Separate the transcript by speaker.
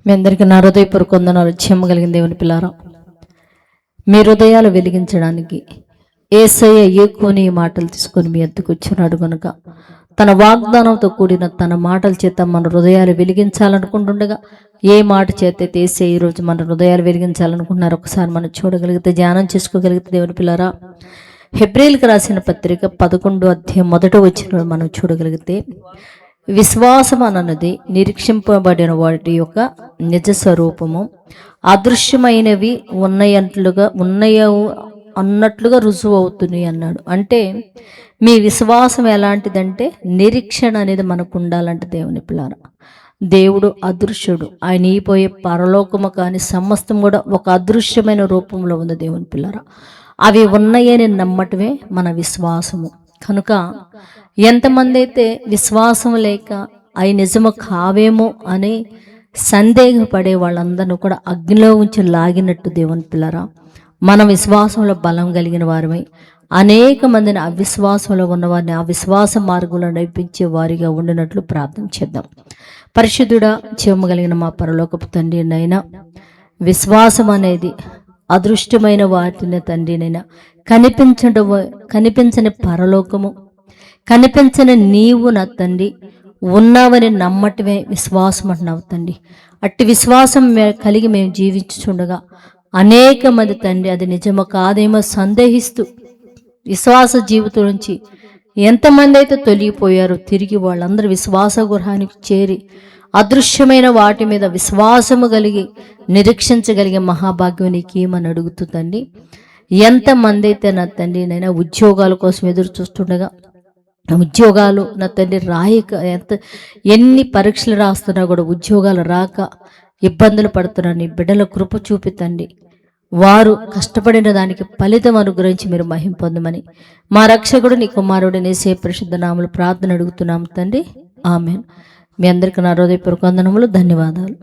Speaker 1: మీ అందరికీ నా హృదయపూర్వక వందనాలు. చెమ్మగలిగిన దేవుని పిల్లారా, మీ హృదయాలు వెలిగించడానికి యేసయ్య ఏకోని మాటలు తీసుకొని మీ ఎద్దుకు వచ్చినాడు కనుక తన వాగ్దానంతో కూడిన తన మాటల చేత మన హృదయాలు వెలిగించాలనుకుంటుండగా ఏ మాట చేత యేసయ్య ఈరోజు మన హృదయాలు వెలిగించాలనుకుంటున్నారు ఒకసారి మనం చూడగలిగితే, ధ్యానం చేసుకోగలిగితే దేవుని పిల్లారా, హెబ్రీయులకు రాసిన పత్రిక 11వ అధ్యాయం 1వ వచనం మనం చూడగలిగితే, విశ్వాసం అన్నది నిరీక్షింపబడిన వాటి యొక్క నిజ స్వరూపము, అదృశ్యమైనవి ఉన్నాయి అన్నట్లుగా రుజువు అవుతుంది అన్నాడు. అంటే మీ విశ్వాసం ఎలాంటిదంటే నిరీక్షణ అనేది మనకు ఉండాలంటే దేవుని పిల్లారా, దేవుడు అదృశ్యుడు. ఆయన ఈపోయే పరలోకము కానీ సమస్తం కూడా ఒక అదృశ్యమైన రూపంలో ఉంది దేవుని పిల్లారా. అవి ఉన్నాయని నమ్మటమే మన విశ్వాసము. కనుక ఎంతమంది అయితే విశ్వాసం లేక అవి నిజము కావేమో అని సందేహపడే వాళ్ళందరినీ కూడా అగ్నిలో ఉంచి లాగినట్టు దేవుని పిల్లరా, మన విశ్వాసంలో బలం కలిగిన వారమై అనేక మందిని అవిశ్వాసంలో ఉన్నవారిని ఆ విశ్వాస మార్గంలో నడిపించే వారిగా ఉండినట్లు ప్రార్థన చేద్దాం. పరిశుద్ధుడా, చెమ్మగలిగిన మా పరలోకపు తండ్రినైనా, విశ్వాసం అనేది అదృష్టమైన వాటిని తండ్రినైనా, కనిపించని పరలోకము, కనిపించని నీవు నా తండ్రి ఉన్నావని నమ్మటమే విశ్వాసం అంటున్నావు తండ్రి. అట్టి విశ్వాసం కలిగి మేము జీవించుచుండగా అనేక మంది తండ్రి అది నిజమో కాదేమో సందేహిస్తూ విశ్వాస జీవితం నుంచి ఎంతమంది అయితే తొలగిపోయారో తిరిగి వాళ్ళందరూ విశ్వాస గృహానికి చేరి అదృశ్యమైన వాటి మీద విశ్వాసము కలిగి నిరీక్షించగలిగే మహాభాగ్యం నీకు ఏమని అడుగుతుందండి. ఎంతమంది అయితే నా తండ్రి నైనా ఉద్యోగాల కోసం ఎదురు చూస్తుండగా ఉద్యోగాలు నా తండ్రి రాయక ఎన్ని పరీక్షలు రాస్తున్నా కూడా ఉద్యోగాలు రాక ఇబ్బందులు పడుతున్నారు, నీ బిడ్డల కృప చూపితండి. వారు కష్టపడిన దానికి ఫలితం అనుగ్రహించి మీరు మహిమ పొందమని మా రక్షకుడు నీ కుమారుడు యేసయ్య పరిశుద్ధ నామములో ప్రార్థన అడుగుతున్నాము తండ్రి, ఆమేన్. మీ అందరికీ నా హృదయపూర్వక వందనములు, ధన్యవాదాలు.